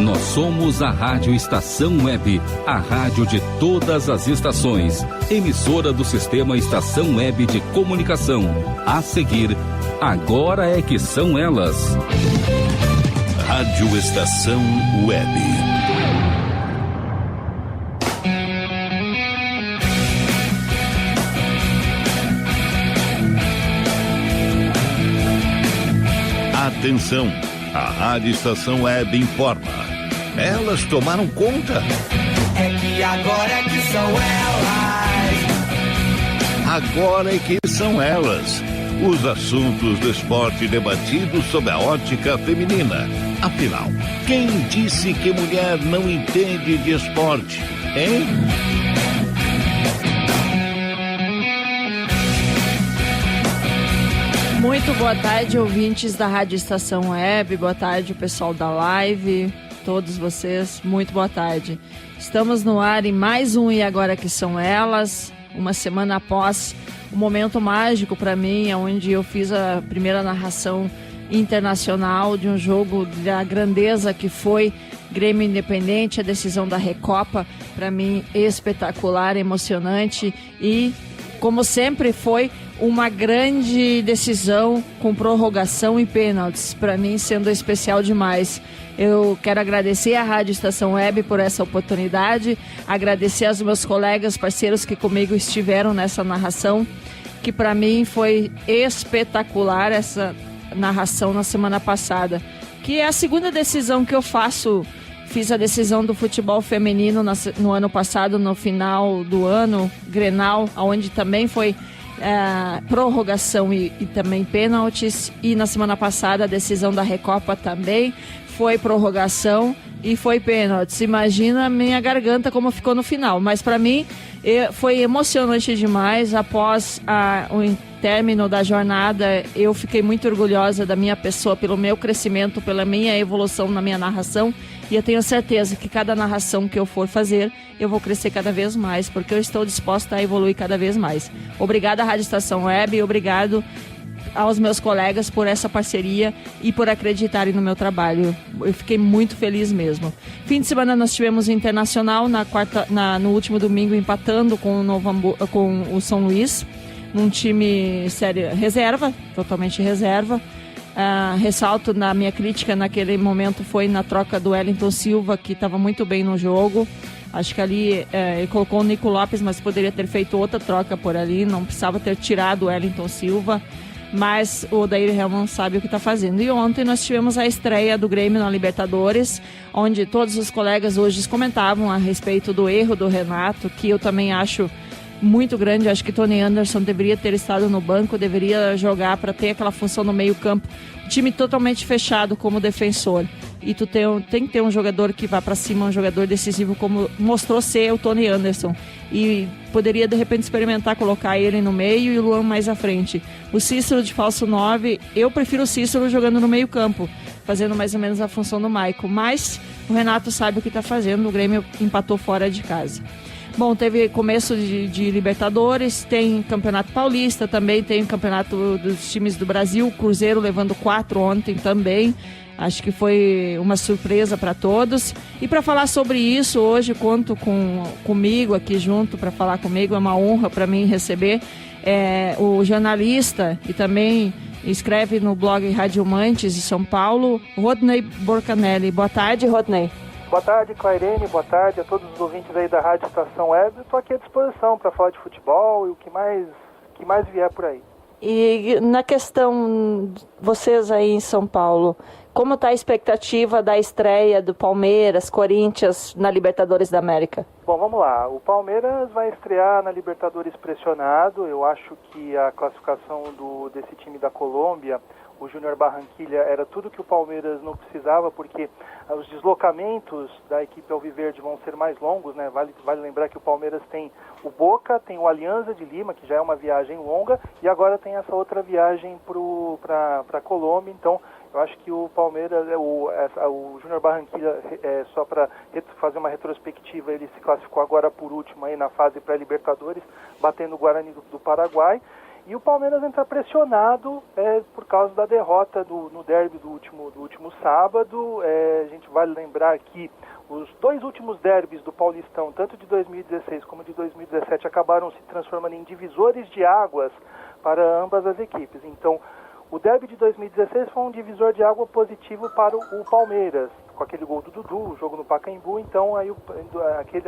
Nós somos a Rádio Estação Web, a rádio de todas as estações, emissora do Sistema Estação Web de Comunicação. A seguir, Agora é que são elas. Rádio Estação Web. Atenção, a Rádio Estação Web informa. Elas tomaram conta. É que agora é que são elas. Agora é que são elas. Os assuntos do esporte debatidos sob a ótica feminina. Afinal, quem disse que mulher não entende de esporte, hein? Muito boa tarde, ouvintes da Rádio Estação Web. Boa tarde, pessoal da live. Todos vocês, muito boa tarde. Estamos no ar em mais um E Agora Que São Elas. Uma semana após um momento mágico para mim, onde eu fiz a primeira narração internacional de um jogo da grandeza que foi Grêmio Independente, a decisão da Recopa, para mim espetacular, emocionante e, como sempre, foi uma grande decisão com prorrogação e pênaltis, para mim sendo especial demais. Eu quero agradecer à Rádio Estação Web por essa oportunidade, agradecer aos meus colegas, parceiros que comigo estiveram nessa narração, que para mim foi espetacular essa narração na semana passada, que é a segunda decisão que eu faço. Fiz a decisão do futebol feminino no ano passado, no final do ano, Grenal, onde também foi prorrogação e também pênaltis. E na semana passada a decisão da Recopa também foi prorrogação e foi pênaltis. Imagina a minha garganta como ficou no final. Mas para mim foi emocionante demais. Após o término da jornada, eu fiquei muito orgulhosa da minha pessoa, pelo meu crescimento, pela minha evolução na minha narração. E eu tenho certeza que cada narração que eu for fazer, eu vou crescer cada vez mais, porque eu estou disposta a evoluir cada vez mais. Obrigada à Rádio Estação Web e obrigado aos meus colegas por essa parceria e por acreditarem no meu trabalho. Eu fiquei muito feliz mesmo. Fim de semana nós tivemos o Internacional, no último domingo, empatando com o São Luís, num time reserva, totalmente reserva. Ressalto na minha crítica naquele momento foi na troca do Wellington Silva, que estava muito bem no jogo. Acho que ali ele colocou o Nico Lopes, mas poderia ter feito outra troca por ali, não precisava ter tirado o Wellington Silva, mas o Odair Helman sabe o que está fazendo. E ontem nós tivemos a estreia do Grêmio na Libertadores, onde todos os colegas hoje comentavam a respeito do erro do Renato, que eu também acho muito grande. Acho que Tony Anderson deveria ter estado no banco, deveria jogar para ter aquela função no meio campo. O time totalmente fechado como defensor. E tu tem que ter um jogador que vá para cima, um jogador decisivo, como mostrou ser o Tony Anderson. E poderia, de repente, experimentar colocar ele no meio e o Luan mais à frente. O Cícero de falso 9, eu prefiro o Cícero jogando no meio campo, fazendo mais ou menos a função do Maicon. Mas o Renato sabe o que está fazendo, o Grêmio empatou fora de casa. Bom, teve começo de Libertadores, tem Campeonato Paulista também, tem Campeonato dos times do Brasil, Cruzeiro levando 4 ontem também. Acho que foi uma surpresa para todos. E para falar sobre isso, hoje conto comigo aqui junto para falar comigo. É uma honra para mim receber o jornalista e também escreve no blog Rádio Mantes de São Paulo, Rodney Borcanelli. Boa tarde, Rodney. Boa tarde, Clairene. Boa tarde a todos os ouvintes aí da Rádio Estação Web. Estou aqui à disposição para falar de futebol e o que mais vier por aí. E na questão, vocês aí em São Paulo, como está a expectativa da estreia do Palmeiras, Corinthians na Libertadores da América? Bom, vamos lá. O Palmeiras vai estrear na Libertadores pressionado. Eu acho que a classificação desse time da Colômbia, o Júnior Barranquilla, era tudo que o Palmeiras não precisava, porque os deslocamentos da equipe alviverde vão ser mais longos, né? Vale lembrar que o Palmeiras tem o Boca, tem o Alianza de Lima, que já é uma viagem longa, e agora tem essa outra viagem para a Colômbia. Então, eu acho que o Palmeiras, o Júnior Barranquilla, só para fazer uma retrospectiva, ele se classificou agora por último aí na fase pré-Libertadores, batendo o Guarani do Paraguai. E o Palmeiras entra pressionado por causa da derrota no derby do último sábado. A gente vale lembrar que os 2 últimos derbys do Paulistão, tanto de 2016 como de 2017, acabaram se transformando em divisores de águas para ambas as equipes. Então, o derby de 2016 foi um divisor de água positivo para o Palmeiras, com aquele gol do Dudu, o jogo no Pacaembu. Então, aí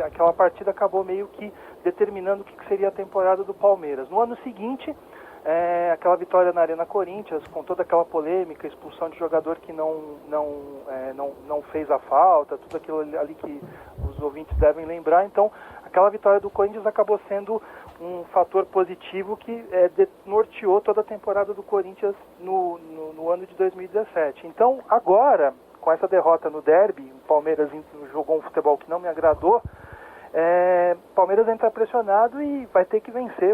aquela partida acabou meio que determinando o que seria a temporada do Palmeiras. No ano seguinte, aquela vitória na Arena Corinthians, com toda aquela polêmica, expulsão de jogador que não fez a falta, tudo aquilo ali que os ouvintes devem lembrar. Então, aquela vitória do Corinthians acabou sendo um fator positivo que norteou toda a temporada do Corinthians no ano de 2017. Então, agora, com essa derrota no derby, o Palmeiras jogou um futebol que não me agradou. O Palmeiras entra pressionado e vai ter que vencer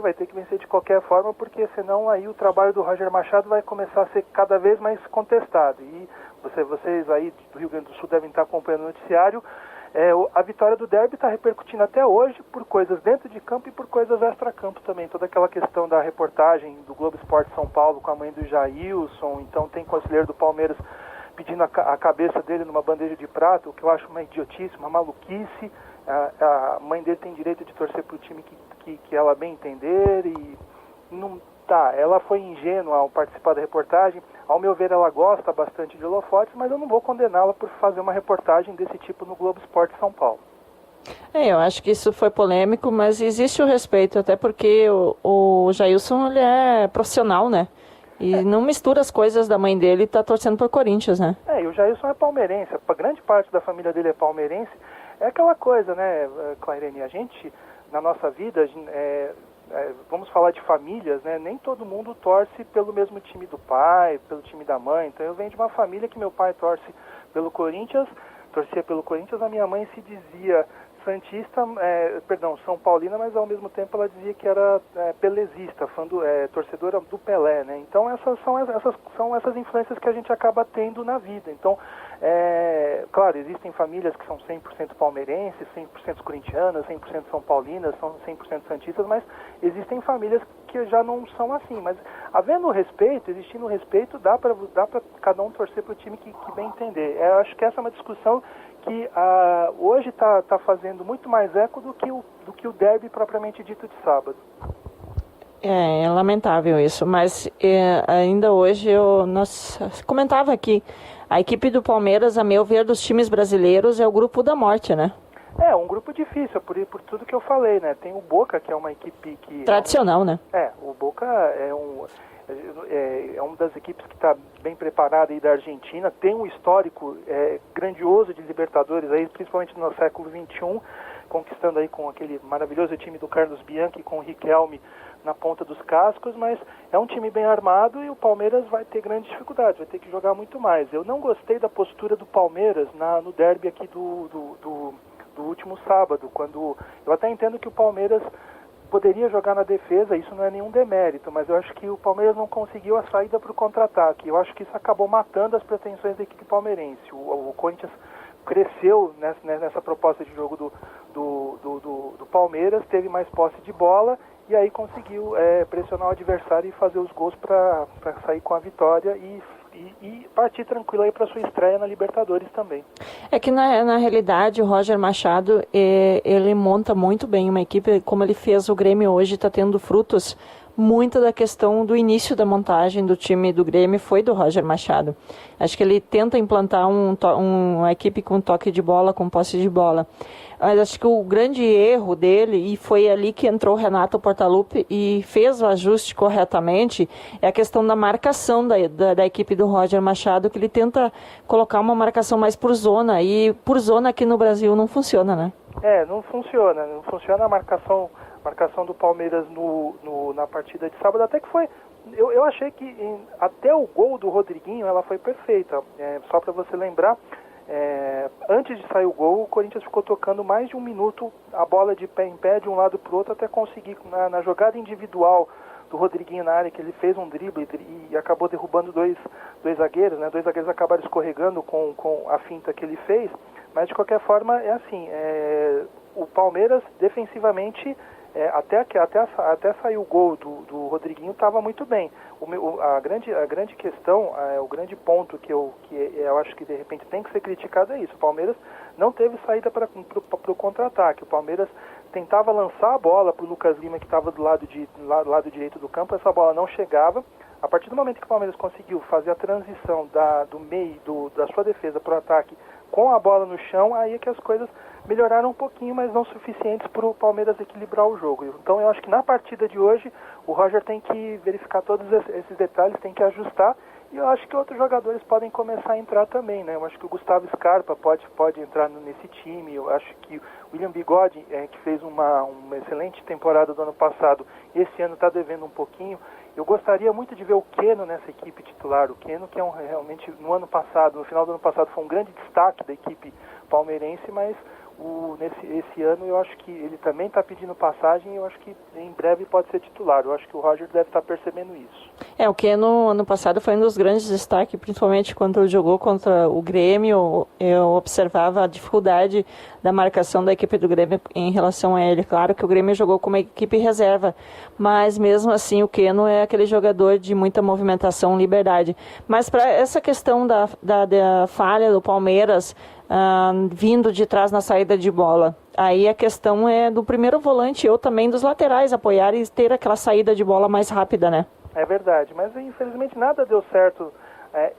de qualquer forma, porque senão aí o trabalho do Roger Machado vai começar a ser cada vez mais contestado. E vocês aí do Rio Grande do Sul devem estar acompanhando o noticiário. A vitória do derby está repercutindo até hoje por coisas dentro de campo e por coisas extra-campo também. Toda aquela questão da reportagem do Globo Esporte São Paulo com a mãe do Jailson. Então tem conselheiro do Palmeiras pedindo a cabeça dele numa bandeja de prata, o que eu acho uma idiotice, uma maluquice. A mãe dele tem direito de torcer para o time que ela bem entender, e não tá. Ela foi ingênua ao participar da reportagem. Ao meu ver, ela gosta bastante de holofotes, mas eu não vou condená-la por fazer uma reportagem desse tipo no Globo Esporte São Paulo. Eu acho que isso foi polêmico, mas existe o respeito, até porque o Jailson, ele é profissional, né? E não mistura as coisas da mãe dele e tá torcendo por Corinthians, né? E o Jailson é palmeirense, a grande parte da família dele é palmeirense. É aquela coisa, né, Clairene, a gente, na nossa vida, vamos falar de famílias, né, nem todo mundo torce pelo mesmo time do pai, pelo time da mãe. Então eu venho de uma família que meu pai torcia pelo Corinthians, a minha mãe se dizia santista, São Paulina, mas ao mesmo tempo ela dizia que era pelezista, torcedora do Pelé, né? Então essas são essas influências que a gente acaba tendo na vida. Então, claro, existem famílias que são 100% palmeirenses, 100% corintianas, 100% São Paulinas, são 100% santistas, mas existem famílias que já não são assim. Mas existindo respeito, dá para cada um torcer para o time que bem entender. Eu acho que essa é uma discussão que hoje está fazendo muito mais eco do que o derby propriamente dito de sábado. É lamentável isso, mas ainda hoje nós comentava aqui, a equipe do Palmeiras, a meu ver, dos times brasileiros, é o grupo da morte, né? Um grupo difícil, por tudo que eu falei, né? Tem o Boca, que é uma equipe que... tradicional, né? O Boca é uma das equipes que está bem preparada aí da Argentina, tem um histórico grandioso de Libertadores, aí, principalmente no século XXI, conquistando aí com aquele maravilhoso time do Carlos Bianchi, com o Riquelme na ponta dos cascos, mas é um time bem armado e o Palmeiras vai ter grandes dificuldades, vai ter que jogar muito mais. Eu não gostei da postura do Palmeiras no derby aqui do último sábado, quando eu até entendo que o Palmeiras poderia jogar na defesa, isso não é nenhum demérito, mas eu acho que o Palmeiras não conseguiu a saída para o contra-ataque. Eu acho que isso acabou matando as pretensões da equipe palmeirense. O Corinthians cresceu nessa proposta de jogo do Palmeiras, teve mais posse de bola e aí conseguiu pressionar o adversário e fazer os gols para sair com a vitória e partir tranquilo aí para sua estreia na Libertadores também. É que na realidade o Roger Machado, ele monta muito bem uma equipe, como ele fez o Grêmio hoje, está tendo frutos. Muita da questão do início da montagem do time do Grêmio foi do Roger Machado. Acho que ele tenta implantar uma equipe com toque de bola, com posse de bola. Mas acho que o grande erro dele, e foi ali que entrou o Renato Portaluppi e fez o ajuste corretamente, é a questão da marcação da equipe do Roger Machado, que ele tenta colocar uma marcação mais por zona, e por zona aqui no Brasil não funciona, né? Não funciona a marcação do Palmeiras na partida de sábado, até que foi, eu achei que até o gol do Rodriguinho ela foi perfeita. Só para você lembrar, antes de sair o gol, o Corinthians ficou tocando mais de um minuto a bola de pé em pé, de um lado para o outro, até conseguir, na jogada individual do Rodriguinho na área, que ele fez um drible e acabou derrubando dois zagueiros, né? Dois zagueiros acabaram escorregando com a finta que ele fez, mas de qualquer forma o Palmeiras defensivamente até sair o gol do Rodriguinho estava muito bem. A grande questão, o grande ponto que eu acho que de repente tem que ser criticado é isso. O Palmeiras não teve saída para o contra-ataque. O Palmeiras tentava lançar a bola para o Lucas Lima, que estava do lado direito do campo, essa bola não chegava. A partir do momento que o Palmeiras conseguiu fazer a transição do meio da sua defesa para o ataque com a bola no chão, aí é que as coisas melhoraram um pouquinho, mas não suficientes para o Palmeiras equilibrar o jogo. Então eu acho que na partida de hoje o Roger tem que verificar todos esses detalhes, tem que ajustar, e eu acho que outros jogadores podem começar a entrar também, né? Eu acho que o Gustavo Scarpa pode entrar nesse time. Eu acho que o William Bigode, que fez uma excelente temporada do ano passado, esse ano está devendo um pouquinho. Eu gostaria muito de ver o Keno nessa equipe titular. O Keno, que realmente no final do ano passado, foi um grande destaque da equipe palmeirense, mas esse ano eu acho que ele também está pedindo passagem, e eu acho que em breve pode ser titular. Eu acho que o Roger deve estar percebendo isso. O Keno ano passado foi um dos grandes destaques, principalmente quando jogou contra o Grêmio. Eu observava a dificuldade da marcação da equipe do Grêmio em relação a ele. Claro que o Grêmio jogou como equipe reserva, mas mesmo assim o Keno é aquele jogador de muita movimentação, liberdade. Mas para essa questão da falha do Palmeiras, vindo de trás na saída de bola, aí a questão é do primeiro volante ou também dos laterais apoiar e ter aquela saída de bola mais rápida, né? É verdade, mas infelizmente nada deu certo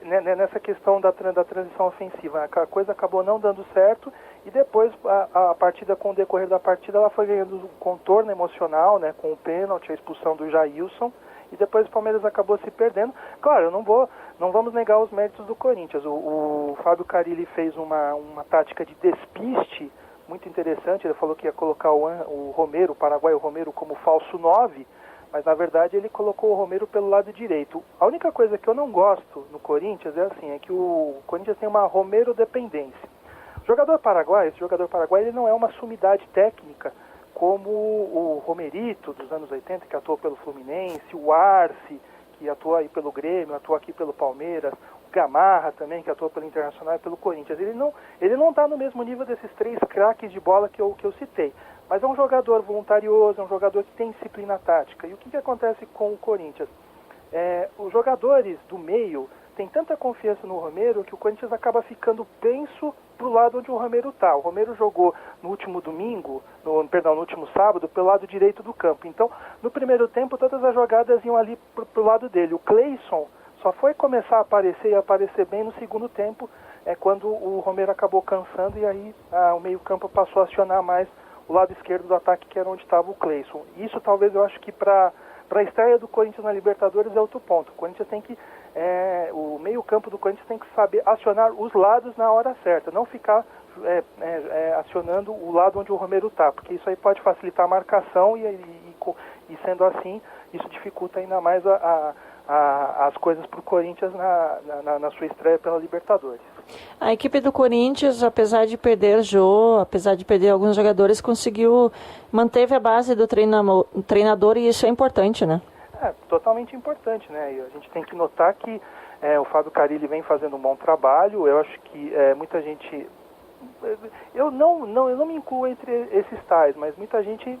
nessa questão da transição ofensiva. A coisa acabou não dando certo, e depois a partida, com o decorrer da partida, ela foi ganhando um contorno emocional, né, com o pênalti, a expulsão do Jailson, e depois o Palmeiras acabou se perdendo. Claro, não vamos negar os méritos do Corinthians. O Fábio Carille fez uma tática de despiste muito interessante. Ele falou que ia colocar o Romero, o paraguaio Romero, como falso 9, mas na verdade ele colocou o Romero pelo lado direito. A única coisa que eu não gosto no Corinthians é que o Corinthians tem uma Romero dependência. Esse jogador paraguaio, ele não é uma sumidade técnica como o Romerito dos anos 80, que atuou pelo Fluminense, o Arce, que atua aí pelo Grêmio, atua aqui pelo Palmeiras, o Gamarra também, que atua pelo Internacional e pelo Corinthians. Ele não está no mesmo nível desses 3 craques de bola que eu citei, mas é um jogador voluntarioso, é um jogador que tem disciplina tática. E o que acontece com o Corinthians? Os jogadores do meio têm tanta confiança no Romero que o Corinthians acaba ficando tenso pro lado onde o Romero está. O Romero jogou no último sábado, pelo lado direito do campo. Então, no primeiro tempo, todas as jogadas iam ali pro lado dele. O Cleison só foi começar a aparecer e aparecer bem no segundo tempo, quando o Romero acabou cansando, e aí o meio-campo passou a acionar mais o lado esquerdo do ataque, que era onde estava o Cleison. Isso talvez eu acho que para a estreia do Corinthians na Libertadores é outro ponto. O Corinthians tem que o meio-campo do Corinthians tem que saber acionar os lados na hora certa, não ficar acionando o lado onde o Romero está, porque isso aí pode facilitar a marcação, e sendo assim, isso dificulta ainda mais as coisas para o Corinthians na sua estreia pela Libertadores. A equipe do Corinthians, apesar de perder Jô, apesar de perder alguns jogadores, manteve a base do treinador, e isso é importante, né? Totalmente importante, né? E a gente tem que notar que o Fábio Carille vem fazendo um bom trabalho. Eu acho que muita gente... Eu não me incluo entre esses tais, mas muita gente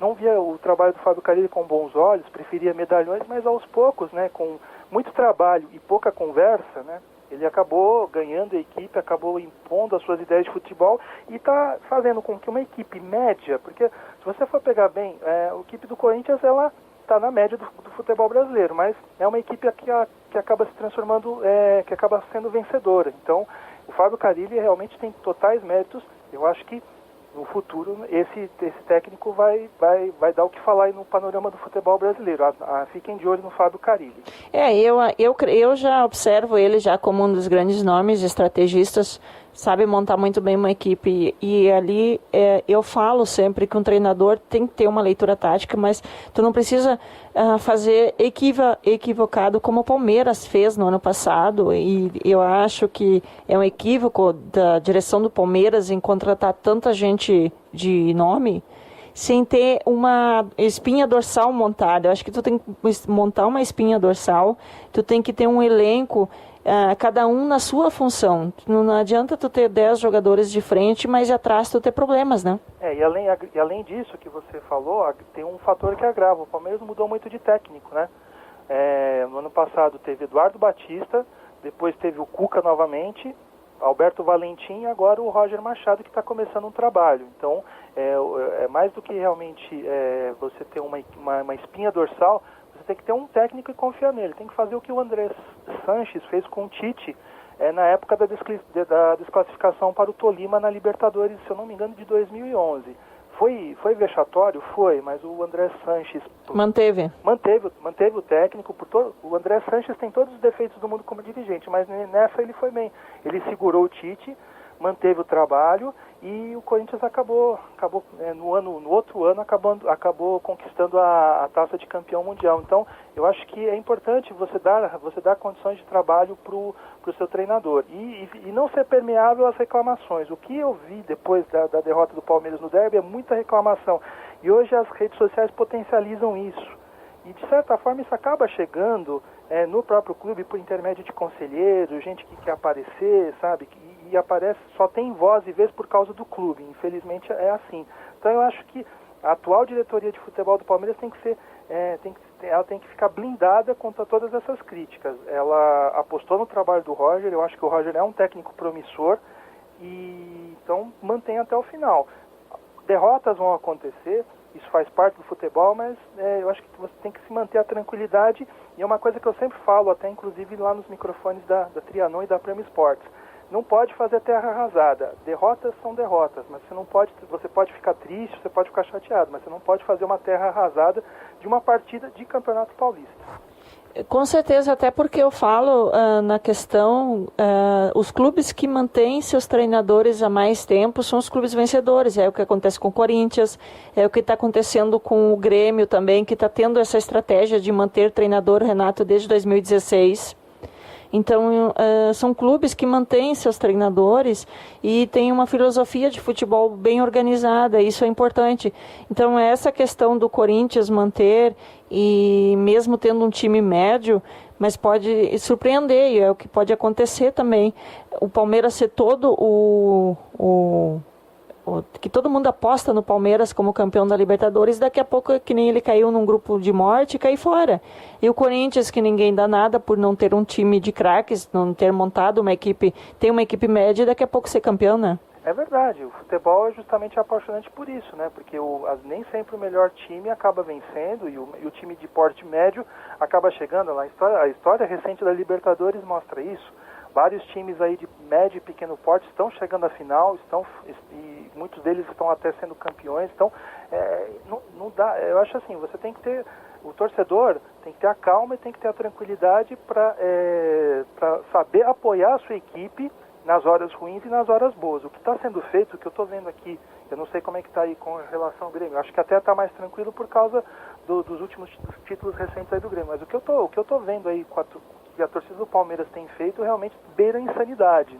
não via o trabalho do Fábio Carille com bons olhos, preferia medalhões, mas aos poucos, né, com muito trabalho e pouca conversa, né, ele acabou ganhando a equipe, acabou impondo as suas ideias de futebol, e está fazendo com que uma equipe média, porque se você for pegar bem, a equipe do Corinthians, ela está na média do futebol brasileiro, mas é uma equipe que acaba se transformando, que acaba sendo vencedora. Então, o Fábio Carille realmente tem totais méritos. Eu acho que no futuro esse técnico vai dar o que falar aí no panorama do futebol brasileiro. Fiquem de olho no Fábio Carille. Eu já observo ele já como um dos grandes nomes, estrategistas, sabe montar muito bem uma equipe, e ali eu falo sempre que um treinador tem que ter uma leitura tática, mas tu não precisa fazer equivocado como o Palmeiras fez no ano passado, e eu acho que é um equívoco da direção do Palmeiras em contratar tanta gente de nome sem ter uma espinha dorsal montada. Eu acho que tu tem que montar uma espinha dorsal, tu tem que ter um elenco cada um na sua função. Não adianta tu ter 10 jogadores de frente, mas atrás tu ter problemas, né? E além disso que você falou, tem um fator que agrava. O Palmeiras mudou muito de técnico, né? No ano passado teve Eduardo Batista, depois teve o Cuca novamente, Alberto Valentim e agora o Roger Machado, que está começando um trabalho. Então, é mais do que realmente você ter uma espinha dorsal, você tem que ter um técnico e confiar nele. Tem que fazer o que o André Sanches fez com o Tite na época da desclassificação para o Tolima na Libertadores, se eu não me engano, de 2011. Foi vexatório? Foi, mas o André Sanches manteve o técnico. O André Sanches tem todos os defeitos do mundo como dirigente, mas nessa ele foi bem. Ele segurou o Tite, manteve o trabalho e o Corinthians acabou no outro ano acabou conquistando a taça de campeão mundial. Então eu acho que é importante você dar condições de trabalho para o seu treinador e não ser permeável às reclamações. O que eu vi depois da derrota do Palmeiras no derby é muita reclamação, e hoje as redes sociais potencializam isso. E, de certa forma, isso acaba chegando no próprio clube por intermédio de conselheiros, gente que quer aparecer, sabe? E aparece, só tem voz e vez por causa do clube. Infelizmente, é assim. Então, eu acho que a atual diretoria de futebol do Palmeiras tem que ficar blindada contra todas essas críticas. Ela apostou no trabalho do Roger, eu acho que o Roger é um técnico promissor, e então mantém até o final. Derrotas vão acontecer, isso faz parte do futebol, mas eu acho que você tem que se manter a tranquilidade, e é uma coisa que eu sempre falo, até inclusive lá nos microfones da Trianon e da Prêmio Esportes. Não pode fazer terra arrasada. Derrotas são derrotas, mas você pode ficar triste, você pode ficar chateado, mas você não pode fazer uma terra arrasada de uma partida de Campeonato Paulista. Com certeza, até porque eu falo na questão, os clubes que mantêm seus treinadores há mais tempo são os clubes vencedores. É o que acontece com o Corinthians, é o que está acontecendo com o Grêmio também, que está tendo essa estratégia de manter treinador Renato desde 2016. Então, são clubes que mantêm seus treinadores e têm uma filosofia de futebol bem organizada, isso é importante. Então, essa questão do Corinthians manter, e mesmo tendo um time médio, mas pode surpreender, e é o que pode acontecer também. O Palmeiras ser todo que todo mundo aposta no Palmeiras como campeão da Libertadores, daqui a pouco, que nem ele caiu num grupo de morte, cai fora. E o Corinthians, que ninguém dá nada por não ter um time de craques, não ter montado uma equipe, tem uma equipe média, e daqui a pouco ser campeão, né? É verdade, o futebol é justamente apaixonante por isso, né? Porque nem sempre o melhor time acaba vencendo, e o time de porte médio acaba chegando lá. A história recente da Libertadores mostra isso. Vários times aí de médio e pequeno porte estão chegando à final, e muitos deles estão até sendo campeões. Então, não dá. Eu acho assim, você tem que ter, o torcedor tem que ter a calma e tem que ter a tranquilidade para saber apoiar a sua equipe nas horas ruins e nas horas boas. O que está sendo feito, o que eu estou vendo aqui, eu não sei como é que está aí com relação ao Grêmio. Acho que até está mais tranquilo por causa dos últimos títulos recentes aí do Grêmio. Mas o que eu tô vendo aí que a torcida do Palmeiras tem feito realmente beira a insanidade.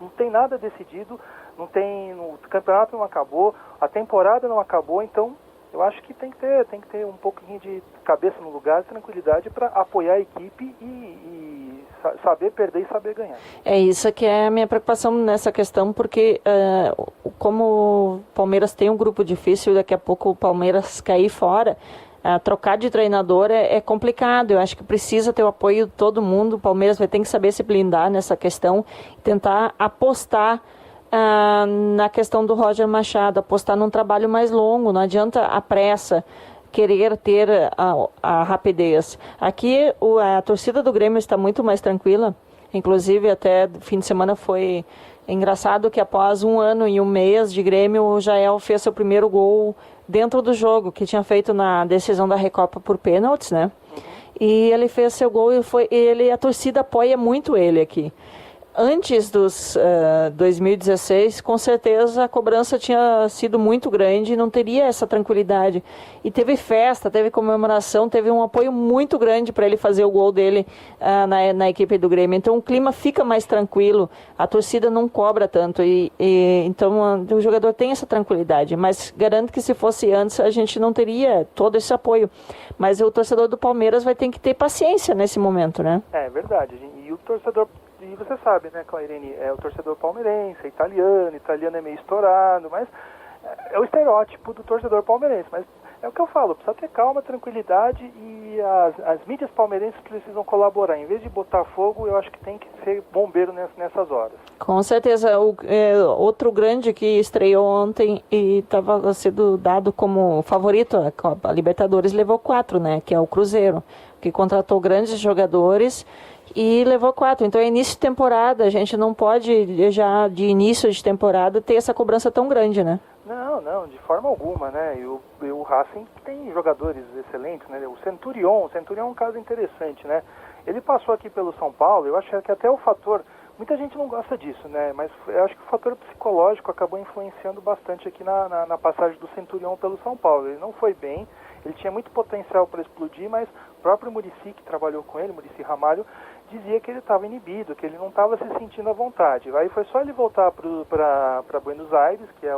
Não tem nada decidido, o campeonato não acabou, a temporada não acabou, então eu acho que tem que ter um pouquinho de cabeça no lugar, tranquilidade para apoiar a equipe e saber perder e saber ganhar. É isso que é a minha preocupação nessa questão, porque como o Palmeiras tem um grupo difícil, daqui a pouco o Palmeiras cair fora, trocar de treinador é complicado. Eu acho que precisa ter o apoio de todo mundo. O Palmeiras vai ter que saber se blindar nessa questão, tentar apostar na questão do Roger Machado, apostar num trabalho mais longo. Não adianta a pressa, querer ter a rapidez. Aqui a torcida do Grêmio está muito mais tranquila. Inclusive até fim de semana foi engraçado que após 1 ano e 1 mês de Grêmio, o Jael fez seu primeiro gol dentro do jogo, que tinha feito na decisão da Recopa por pênaltis, né? E ele fez seu gol e a torcida apoia muito ele aqui. antes dos 2016, com certeza a cobrança tinha sido muito grande e não teria essa tranquilidade. E teve festa, teve comemoração, teve um apoio muito grande para ele fazer o gol dele na equipe do Grêmio. Então o clima fica mais tranquilo, a torcida não cobra tanto. Então o jogador tem essa tranquilidade. Mas garanto que se fosse antes a gente não teria todo esse apoio. Mas o torcedor do Palmeiras vai ter que ter paciência nesse momento, né? É verdade. E o torcedor... E você sabe, né, Clairene, o torcedor palmeirense, italiano é meio estourado, mas é o estereótipo do torcedor palmeirense. Mas é o que eu falo, precisa ter calma, tranquilidade e as mídias palmeirenses precisam colaborar. Em vez de botar fogo, eu acho que tem que ser bombeiro nessas horas. Com certeza. Outro grande que estreou ontem e estava sendo dado como favorito à Copa Libertadores levou 4, né, que é o Cruzeiro, que contratou grandes jogadores e levou 4. Então é início de temporada, a gente não pode já de início de temporada ter essa cobrança tão grande, né? Não, de forma alguma, né? E o Racing tem jogadores excelentes, né? O Centurion é um caso interessante, né? Ele passou aqui pelo São Paulo, eu acho que até o fator, muita gente não gosta disso, né? Mas eu acho que o fator psicológico acabou influenciando bastante aqui na passagem do Centurion pelo São Paulo. Ele não foi bem, ele tinha muito potencial para explodir, mas o próprio Muricy, que trabalhou com ele, Muricy Ramalho, dizia que ele estava inibido, que ele não estava se sentindo à vontade. Aí foi só ele voltar para Buenos Aires, que é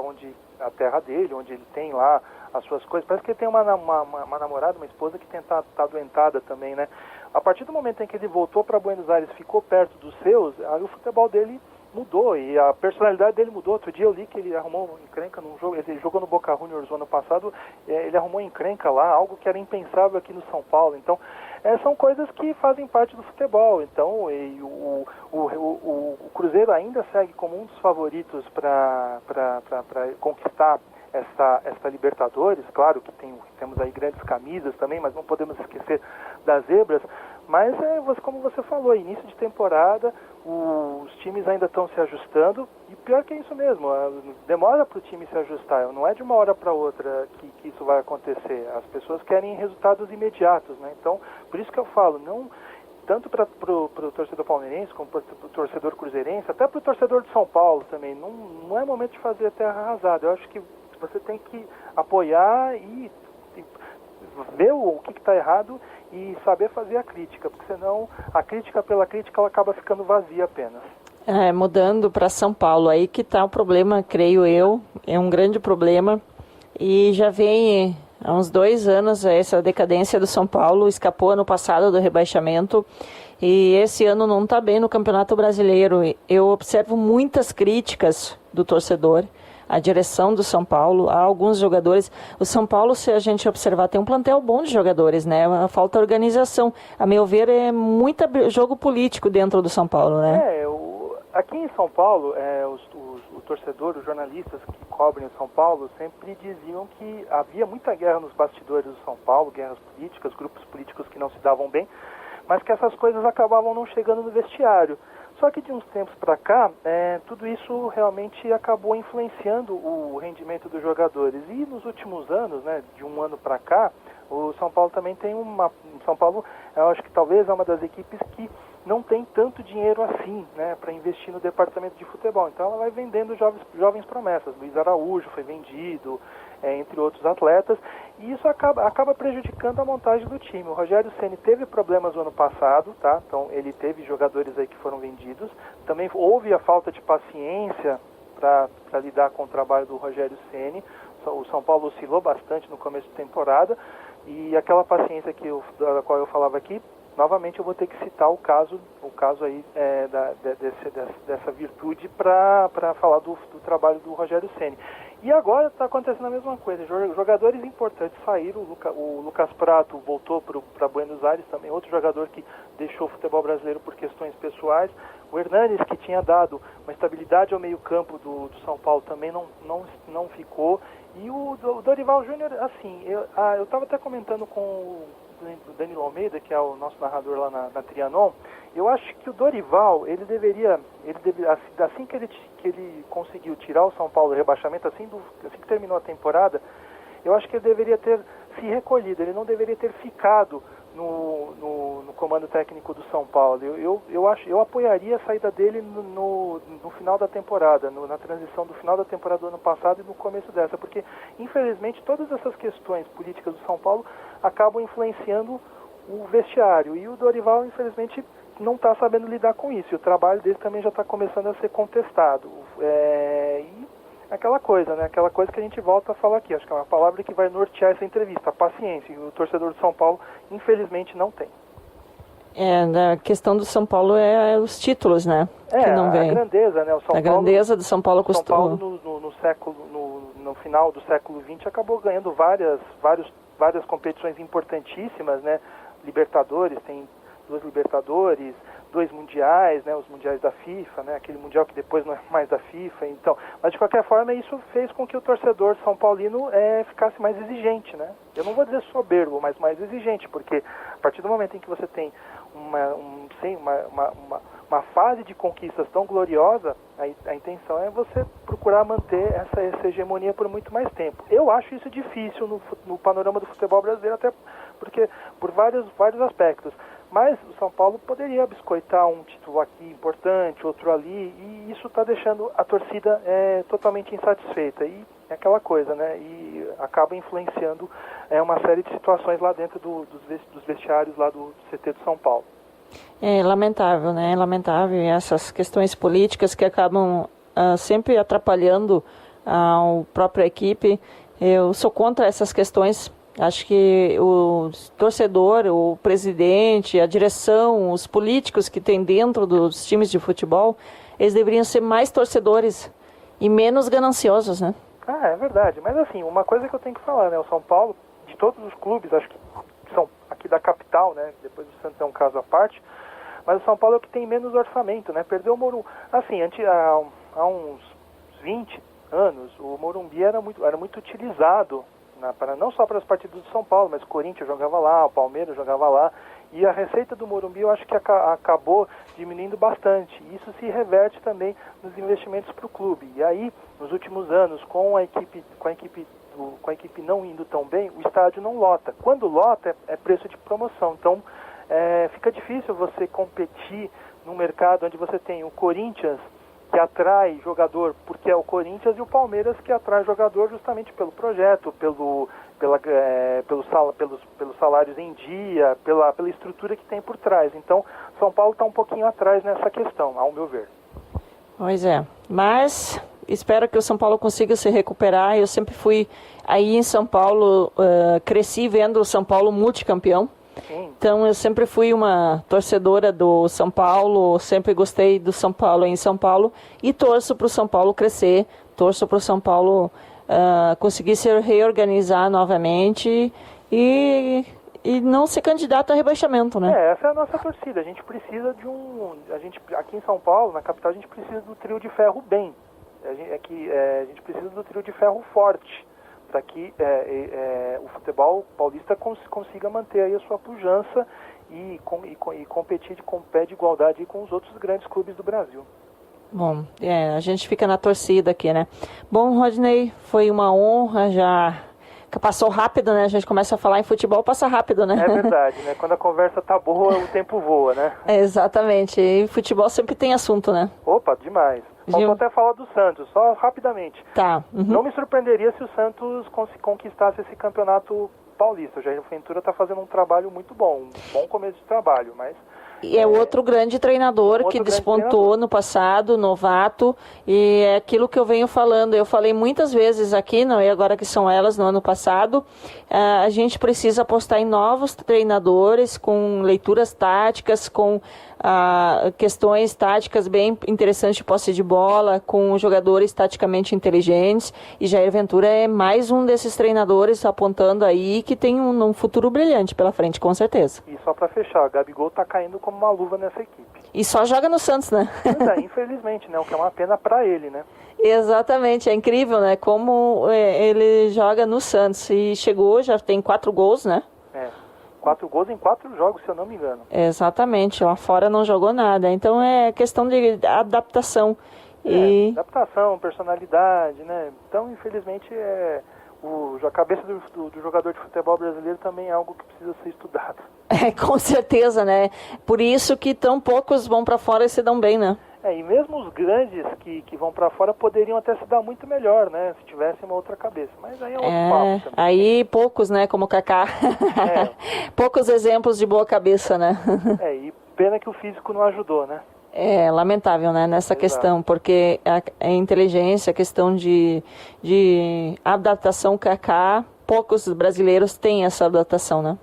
a terra dele, onde ele tem lá as suas coisas. Parece que ele tem uma namorada, uma esposa que tá doentada também, né? A partir do momento em que ele voltou para Buenos Aires, ficou perto dos seus, aí o futebol dele mudou e a personalidade dele mudou. Outro dia eu li que ele arrumou encrenca num jogo, ele jogou no Boca Juniors no ano passado, ele arrumou encrenca lá, algo que era impensável aqui no São Paulo. Então, são coisas que fazem parte do futebol. Então, o Cruzeiro ainda segue como um dos favoritos para conquistar esta Libertadores. Claro que temos aí grandes camisas também, mas não podemos esquecer das zebras. Mas, como você falou, início de temporada, os times ainda estão se ajustando, e pior que isso mesmo, demora para o time se ajustar, não é de uma hora para outra que isso vai acontecer. As pessoas querem resultados imediatos, né? Então, por isso que eu falo, não tanto para o torcedor palmeirense, como para o torcedor cruzeirense, até para o torcedor de São Paulo também, não é momento de fazer a terra arrasada. Eu acho que você tem que apoiar e ver o que está errado e saber fazer a crítica, porque senão a crítica pela crítica ela acaba ficando vazia apenas. Mudando para São Paulo, aí que está o problema, creio eu, é um grande problema e já vem há uns 2 anos essa decadência do São Paulo, escapou ano passado do rebaixamento e esse ano não está bem no Campeonato Brasileiro. Eu observo muitas críticas do torcedor, a direção do São Paulo, há alguns jogadores. O São Paulo, se a gente observar, tem um plantel bom de jogadores, né? Falta organização. A meu ver, é muito jogo político dentro do São Paulo, né? Aqui em São Paulo, o torcedor, os jornalistas que cobrem o São Paulo sempre diziam que havia muita guerra nos bastidores do São Paulo, guerras políticas, grupos políticos que não se davam bem, mas que essas coisas acabavam não chegando no vestiário. Só que de uns tempos para cá, tudo isso realmente acabou influenciando o rendimento dos jogadores. E nos últimos anos, né, de um ano para cá, o São Paulo também tem São Paulo, eu acho que talvez é uma das equipes que não tem tanto dinheiro assim, né, para investir no departamento de futebol. Então ela vai vendendo jovens promessas. Luiz Araújo foi vendido, entre outros atletas, e isso acaba prejudicando a montagem do time. O Rogério Ceni teve problemas no ano passado, tá? Então ele teve jogadores aí que foram vendidos. Também houve a falta de paciência para lidar com o trabalho do Rogério Ceni. O São Paulo oscilou bastante no começo de temporada, e aquela paciência da qual eu falava aqui, novamente eu vou ter que citar o caso aí dessa virtude para falar do trabalho do Rogério Ceni. E agora está acontecendo a mesma coisa, jogadores importantes saíram, o Lucas Prato voltou para Buenos Aires também, outro jogador que deixou o futebol brasileiro por questões pessoais, o Hernanes, que tinha dado uma estabilidade ao meio campo do São Paulo, também não ficou, e o Dorival Júnior, assim, eu estava até comentando com o Danilo Almeida, que é o nosso narrador lá na Trianon. Eu acho que o Dorival, ele deveria assim que ele conseguiu tirar o São Paulo do rebaixamento, assim que terminou a temporada, eu acho que ele deveria ter se recolhido, ele não deveria ter ficado no comando técnico do São Paulo. Eu apoiaria a saída dele no final da temporada, na transição do final da temporada do ano passado e no começo dessa, porque infelizmente todas essas questões políticas do São Paulo acabam influenciando o vestiário, e o Dorival infelizmente não está sabendo lidar com isso, e o trabalho dele também já está começando a ser contestado. E aquela coisa, né? Aquela coisa que a gente volta a falar aqui, acho que é uma palavra que vai nortear essa entrevista, a paciência, e o torcedor do São Paulo infelizmente não tem. A questão do São Paulo é os títulos, né? Que não vem. A grandeza, né? O São a grandeza do São Paulo custou. São Paulo no final do século XX acabou ganhando várias competições importantíssimas, né? Libertadores, tem 2 Libertadores, 2 mundiais, né? Os mundiais da FIFA, né? Aquele mundial que depois não é mais da FIFA, então. Mas de qualquer forma isso fez com que o torcedor são paulino ficasse mais exigente, né? Eu não vou dizer soberbo, mas mais exigente, porque a partir do momento em que você tem uma fase de conquistas tão gloriosa, a intenção é você procurar manter essa hegemonia por muito mais tempo. Eu acho isso difícil no panorama do futebol brasileiro, até porque por vários aspectos. Mas o São Paulo poderia biscoitar um título aqui importante, outro ali, e isso está deixando a torcida totalmente insatisfeita. E é aquela coisa, né? E acaba influenciando uma série de situações lá dentro dos vestiários lá do CT do São Paulo. É lamentável, né? É lamentável essas questões políticas que acabam sempre atrapalhando a própria equipe. Eu sou contra essas questões. Acho que o torcedor, o presidente, a direção, os políticos que tem dentro dos times de futebol, eles deveriam ser mais torcedores e menos gananciosos, né? É verdade. Mas assim, uma coisa que eu tenho que falar, né? O São Paulo, de todos os clubes, acho que são aqui da capital, né? Depois do Santos é um caso à parte, mas o São Paulo é o que tem menos orçamento, né? Perdeu o Morumbi. Assim, há uns 20 anos, o Morumbi era muito utilizado, não só para as partidas do São Paulo, mas o Corinthians jogava lá, o Palmeiras jogava lá, e a receita do Morumbi eu acho que acabou diminuindo bastante. Isso se reverte também nos investimentos para o clube. E aí, nos últimos anos, com a equipe não indo tão bem, o estádio não lota. Quando lota, é preço de promoção. Então, fica difícil você competir num mercado onde você tem o Corinthians, que atrai jogador porque é o Corinthians, e o Palmeiras, que atrai jogador justamente pelo projeto, pelos salários em dia, pela estrutura que tem por trás. Então, São Paulo está um pouquinho atrás nessa questão, ao meu ver. Pois é, mas espero que o São Paulo consiga se recuperar. Eu sempre fui aí em São Paulo, cresci vendo o São Paulo multicampeão. Sim. Então eu sempre fui uma torcedora do São Paulo, sempre gostei do São Paulo em São Paulo e torço para o São Paulo crescer, torço para o São Paulo conseguir se reorganizar novamente e não ser candidato a rebaixamento, né? Essa é a nossa torcida. A gente precisa aqui em São Paulo, na capital, a gente precisa do trio de ferro bem. A gente precisa do trio de ferro forte, para que o futebol paulista consiga manter aí a sua pujança e competir com pé de igualdade com os outros grandes clubes do Brasil. Bom, a gente fica na torcida aqui, né? Bom, Rodney, foi uma honra, já passou rápido, né? A gente começa a falar em futebol, passa rápido, né? É verdade, né? Quando a conversa tá boa, o tempo voa, né? Exatamente, e futebol sempre tem assunto, né? Opa, demais. Faltou até falar do Santos, só rapidamente. Tá. Uhum. Não me surpreenderia se o Santos conquistasse esse campeonato paulista. O Jair Ventura está fazendo um trabalho muito bom, um bom começo de trabalho, mas... E é outro grande treinador que despontou no passado, novato, e é aquilo que eu venho falando. Eu falei muitas vezes aqui, não, e agora que são elas, no ano passado, a gente precisa apostar em novos treinadores com leituras táticas, com questões táticas bem interessantes de posse de bola, com jogadores taticamente inteligentes, e Jair Ventura é mais um desses treinadores apontando aí que tem um futuro brilhante pela frente, com certeza. E só para fechar, o Gabigol tá caindo como uma luva nessa equipe. E só joga no Santos, né? Infelizmente, né? O que é uma pena para ele, né? Exatamente, é incrível, né? Como ele joga no Santos. E chegou, já tem 4 gols, né? 4 gols em 4 jogos, se eu não me engano. Exatamente, lá fora não jogou nada. Então é questão de adaptação. Adaptação, personalidade, né? Então, infelizmente, a cabeça do jogador de futebol brasileiro também é algo que precisa ser estudado. Com certeza, né? Por isso que tão poucos vão para fora e se dão bem, né? E mesmo os grandes que vão para fora poderiam até se dar muito melhor, né? Se tivessem uma outra cabeça. Mas aí é outro papo também. Aí poucos, né? Como o Kaká. Poucos exemplos de boa cabeça, né? E pena que o físico não ajudou, né? É lamentável, né? Nessa questão, porque a inteligência, a questão de adaptação Kaká, poucos brasileiros têm essa adaptação, né?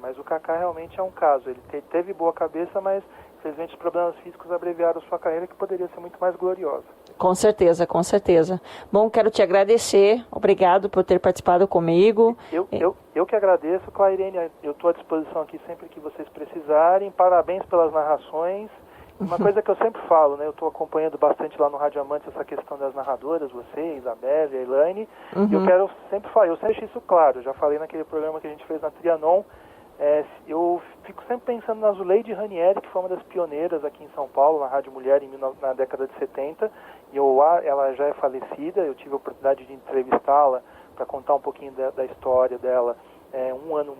Mas o Kaká realmente é um caso. Ele teve boa cabeça, mas infelizmente os problemas físicos abreviaram sua carreira, que poderia ser muito mais gloriosa. Com certeza, com certeza. Bom, quero te agradecer. Obrigado por ter participado comigo. Eu que agradeço, Clairene. Eu estou à disposição aqui sempre que vocês precisarem. Parabéns pelas narrações. Uma coisa que eu sempre falo, né? Eu estou acompanhando bastante lá no Rádio Amantes essa questão das narradoras, você, Isabelle, a Elaine. E eu quero sempre falar, eu sempre deixo isso claro. Já falei naquele programa que a gente fez na Trianon. Eu fico sempre pensando na Zuleide Ranieri, que foi uma das pioneiras aqui em São Paulo, na Rádio Mulher, na década de 70. Ela já é falecida, eu tive a oportunidade de entrevistá-la para contar um pouquinho da história dela um ano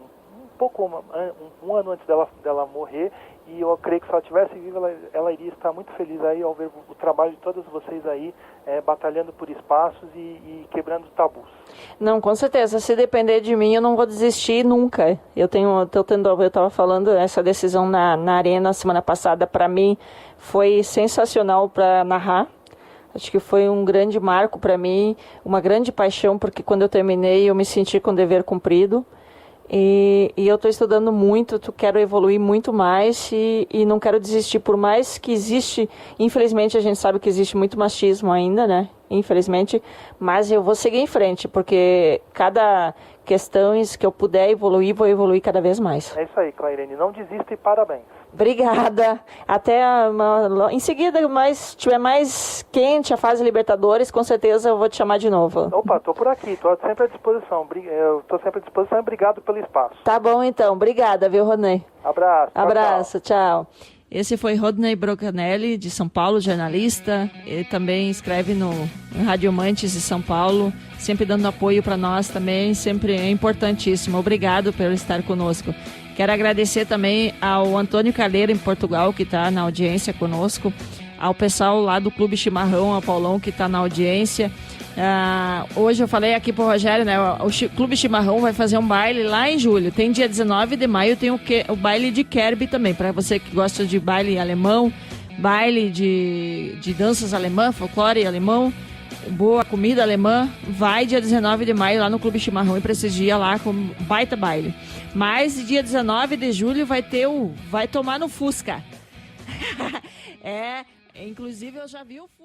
antes dela morrer. E eu creio que se ela estivesse viva, ela iria estar muito feliz aí ao ver o trabalho de todas vocês aí, batalhando por espaços e quebrando tabus. Não, com certeza. Se depender de mim, eu não vou desistir nunca. Eu estava falando, essa decisão na Arena semana passada, para mim, foi sensacional para narrar. Acho que foi um grande marco para mim, uma grande paixão, porque quando eu terminei, eu me senti com o dever cumprido. E eu estou estudando muito, quero evoluir muito mais e não quero desistir, por mais que existe, infelizmente a gente sabe que existe muito machismo ainda, né? Infelizmente, mas eu vou seguir em frente, porque cada questão que eu puder evoluir, vou evoluir cada vez mais. É isso aí, Clairene, não desista e parabéns. Obrigada. Até em seguida, tiver mais quente a fase Libertadores, com certeza eu vou te chamar de novo. Opa, estou por aqui, estou sempre à disposição. Eu estou sempre à disposição e obrigado pelo espaço. Tá bom então, obrigada, viu, Rodney? Abraço. Tchau. Esse foi Rodney Brocanelli, de São Paulo, jornalista. Ele também escreve no Rádio Amantes de São Paulo, sempre dando apoio para nós também, sempre é importantíssimo. Obrigado por estar conosco. Quero agradecer também ao Antônio Calheiro, em Portugal, que está na audiência conosco, ao pessoal lá do Clube Chimarrão, ao Paulão, que está na audiência. Hoje eu falei aqui pro Rogério, né? O Clube Chimarrão vai fazer um baile lá em julho. Tem dia 19 de maio, tem o baile de Kerb também. Para você que gosta de baile alemão, baile de danças alemã, folclore alemão, boa comida alemã, vai dia 19 de maio lá no Clube Chimarrão e prestigia lá com baita baile. Mas dia 19 de julho vai tomar no Fusca. Inclusive eu já vi o Fusca.